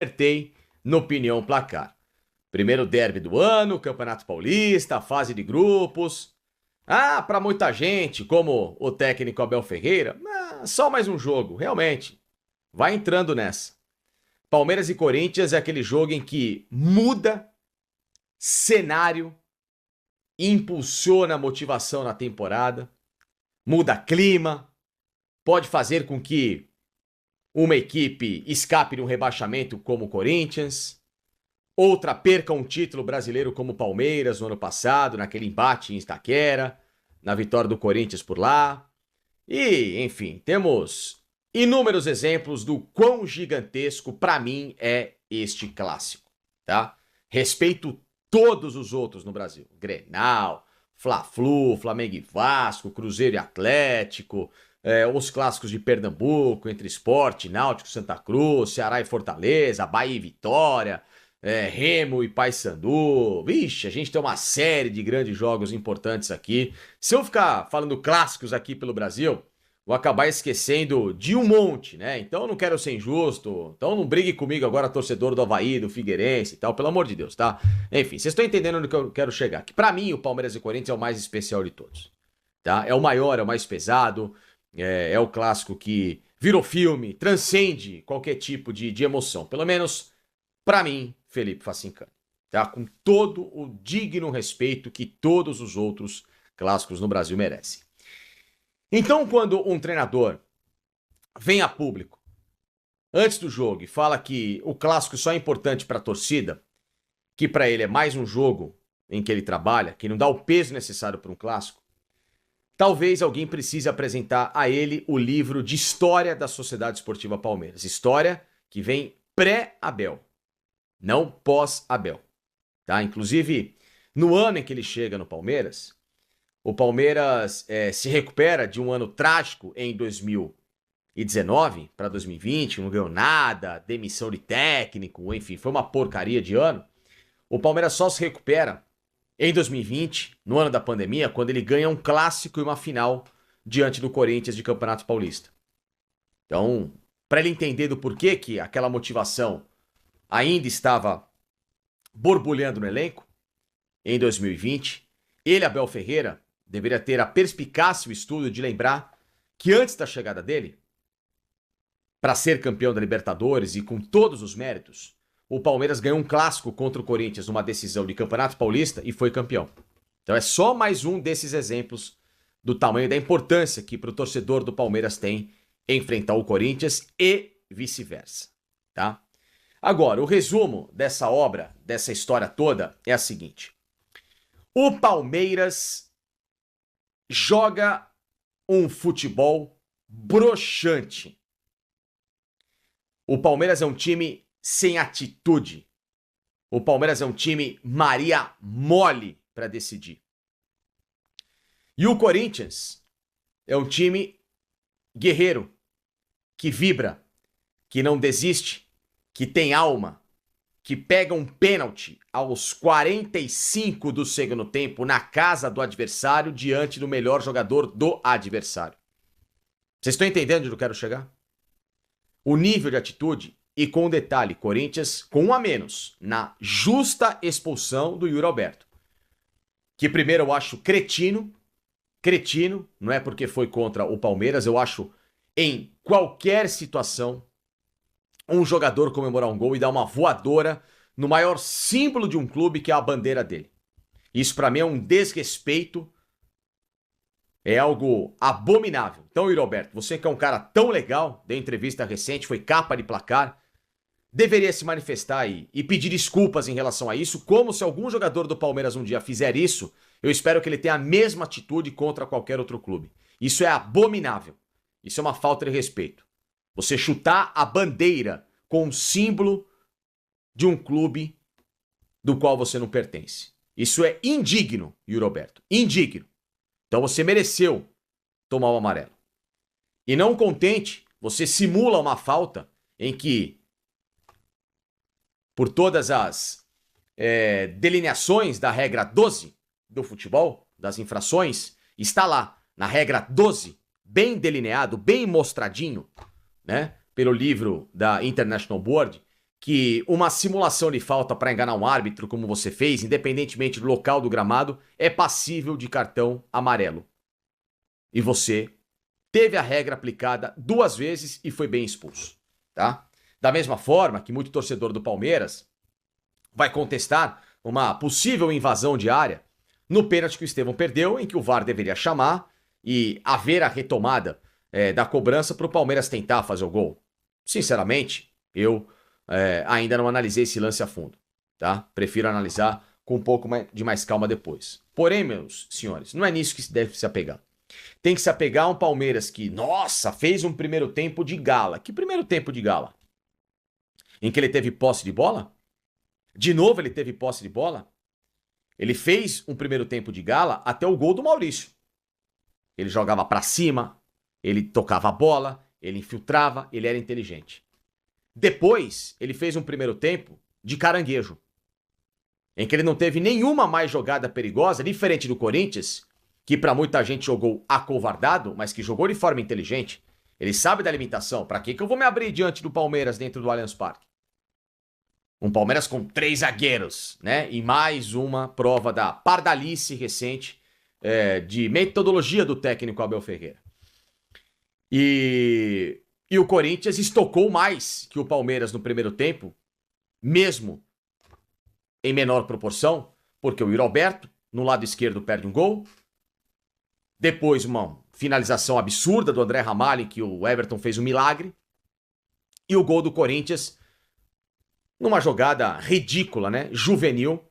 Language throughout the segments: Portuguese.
acertei no Opinião Placar. Primeiro derby do ano, Campeonato Paulista, fase de grupos. Ah, para muita gente, como o técnico Abel Ferreira, só mais um jogo, realmente. Vai entrando nessa. Palmeiras e Corinthians é aquele jogo em que muda cenário, impulsiona a motivação na temporada, muda clima, pode fazer com que uma equipe escape de um rebaixamento como o Corinthians, outra perca um título brasileiro como o Palmeiras no ano passado, naquele embate em Itaquera, na vitória do Corinthians por lá. E, enfim, temos inúmeros exemplos do quão gigantesco para mim é este clássico, tá? Respeito todos os outros no Brasil. Grenal, Fla-Flu, Flamengo e Vasco, Cruzeiro e Atlético, os clássicos de Pernambuco, entre Sport, Náutico, Santa Cruz, Ceará e Fortaleza, Bahia e Vitória, Remo e Paysandu. Vixe, a gente tem uma série de grandes jogos importantes aqui. Se eu ficar falando clássicos aqui pelo Brasil, vou acabar esquecendo de um monte, né? Então eu não quero ser injusto. Então não brigue comigo agora, torcedor do Avaí, do Figueirense e tal, pelo amor de Deus, tá? Enfim, vocês estão entendendo onde que eu quero chegar. Que pra mim o Palmeiras e Corinthians é o mais especial de todos, tá? É o maior, é o mais pesado, é o clássico que virou filme, transcende qualquer tipo de emoção. Pelo menos pra mim, Felipe Facincani, tá? Com todo o digno respeito que todos os outros clássicos no Brasil merecem. Então, quando um treinador vem a público antes do jogo e fala que o clássico só é importante para a torcida, que para ele é mais um jogo em que ele trabalha, que não dá o peso necessário para um clássico, talvez alguém precise apresentar a ele o livro de história da Sociedade Esportiva Palmeiras. História que vem pré-Abel, não pós-Abel. Tá? Inclusive, no ano em que ele chega no Palmeiras, o Palmeiras se recupera de um ano trágico em 2019 para 2020, não ganhou nada, demissão de técnico, enfim, foi uma porcaria de ano. O Palmeiras só se recupera em 2020, no ano da pandemia, quando ele ganha um clássico e uma final diante do Corinthians de Campeonato Paulista. Então, para ele entender do porquê que aquela motivação ainda estava borbulhando no elenco, em 2020, ele, Abel Ferreira, deveria ter a perspicácia e o estudo de lembrar que antes da chegada dele, para ser campeão da Libertadores e com todos os méritos, o Palmeiras ganhou um clássico contra o Corinthians numa decisão de Campeonato Paulista e foi campeão. Então é só mais um desses exemplos do tamanho da importância que para o torcedor do Palmeiras tem enfrentar o Corinthians e vice-versa, tá? Agora, o resumo dessa obra, dessa história toda, é a seguinte. O Palmeiras joga um futebol broxante. O Palmeiras é um time sem atitude. O Palmeiras é um time Maria mole para decidir. E o Corinthians é um time guerreiro, que vibra, que não desiste, que tem alma, que pega um pênalti aos 45 do segundo tempo na casa do adversário diante do melhor jogador do adversário. Vocês estão entendendo onde eu quero chegar? O nível de atitude e com um detalhe, Corinthians com um a menos na justa expulsão do Yuri Alberto. Que primeiro eu acho cretino, não é porque foi contra o Palmeiras, eu acho em qualquer situação um jogador comemorar um gol e dar uma voadora no maior símbolo de um clube, que é a bandeira dele. Isso pra mim é um desrespeito, é algo abominável. Então, Yuri Alberto, você que é um cara tão legal, deu entrevista recente, foi capa de placar, deveria se manifestar e pedir desculpas em relação a isso, como se algum jogador do Palmeiras um dia fizer isso, eu espero que ele tenha a mesma atitude contra qualquer outro clube. Isso é abominável. Isso é uma falta de respeito. Você chutar a bandeira com o símbolo de um clube do qual você não pertence. Isso é indigno, Yuri Alberto. Indigno. Então você mereceu tomar o amarelo. E não contente, você simula uma falta em que, por todas as delineações da regra 12 do futebol, das infrações, está lá, na regra 12, bem delineado, bem mostradinho, né, pelo livro da International Board, que uma simulação de falta para enganar um árbitro, como você fez, independentemente do local do gramado, é passível de cartão amarelo. E você teve a regra aplicada 2 vezes e foi bem expulso, tá? Da mesma forma que muito torcedor do Palmeiras vai contestar uma possível invasão de área no pênalti que o Estevão perdeu, em que o VAR deveria chamar e haver a retomada da cobrança para o Palmeiras tentar fazer o gol. Sinceramente, eu ainda não analisei esse lance a fundo, tá? Prefiro analisar com um pouco de mais calma depois. Porém, meus senhores, não é nisso que se deve se apegar. Tem que se apegar a um Palmeiras que, nossa, fez um primeiro tempo de gala. Que primeiro tempo de gala? Em que ele teve posse de bola? De novo ele teve posse de bola? Ele fez um primeiro tempo de gala até o gol do Maurício. Ele jogava pra cima, ele tocava a bola, ele infiltrava, ele era inteligente. Depois, ele fez um primeiro tempo de caranguejo, em que ele não teve nenhuma mais jogada perigosa, diferente do Corinthians, que pra muita gente jogou acovardado, mas que jogou de forma inteligente. Ele sabe da limitação. Pra que eu vou me abrir diante do Palmeiras dentro do Allianz Parque? Um Palmeiras com 3 zagueiros, né? E mais uma prova da pardalice recente de metodologia do técnico Abel Ferreira. E o Corinthians estocou mais que o Palmeiras no primeiro tempo, mesmo em menor proporção, porque o Yuri Alberto, no lado esquerdo, perde um gol. Depois, uma finalização absurda do André Ramalho, em que o Everton fez um milagre. E o gol do Corinthians, numa jogada ridícula, né? Juvenil,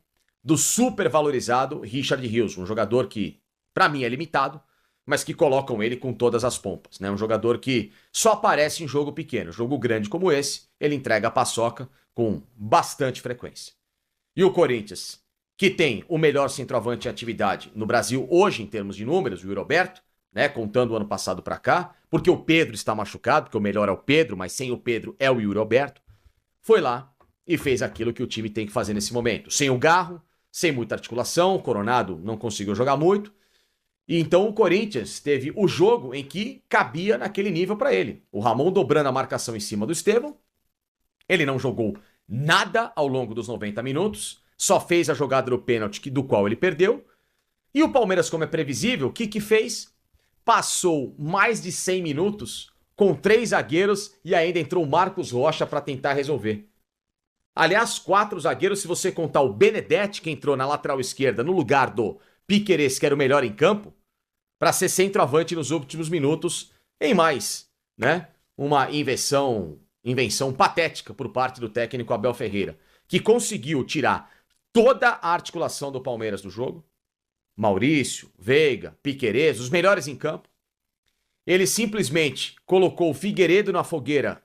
do supervalorizado Richard Rios, um jogador que, pra mim, é limitado, mas que colocam ele com todas as pompas, né? Um jogador que só aparece em jogo pequeno. Jogo grande como esse, ele entrega a paçoca com bastante frequência. E o Corinthians, que tem o melhor centroavante em atividade no Brasil hoje, em termos de números, o Yuri Alberto, né? Contando o ano passado pra cá, porque o Pedro está machucado, porque o melhor é o Pedro, mas sem o Pedro é o Yuri Alberto, foi lá e fez aquilo que o time tem que fazer nesse momento. Sem o Garro, sem muita articulação, o Coronado não conseguiu jogar muito. E então o Corinthians teve o jogo em que cabia naquele nível para ele. O Ramon dobrando a marcação em cima do Estevão. Ele não jogou nada ao longo dos 90 minutos. Só fez a jogada do pênalti do qual ele perdeu. E o Palmeiras, como é previsível, o que fez? Passou mais de 100 minutos com 3 zagueiros e ainda entrou o Marcos Rocha para tentar resolver. Aliás, 4 zagueiros, se você contar o Benedetti, que entrou na lateral esquerda no lugar do Piquerez, que era o melhor em campo, para ser centroavante nos últimos minutos, em mais, né? Uma invenção patética por parte do técnico Abel Ferreira, que conseguiu tirar toda a articulação do Palmeiras do jogo. Maurício, Veiga, Piquerez, os melhores em campo. Ele simplesmente colocou o Figueiredo na fogueira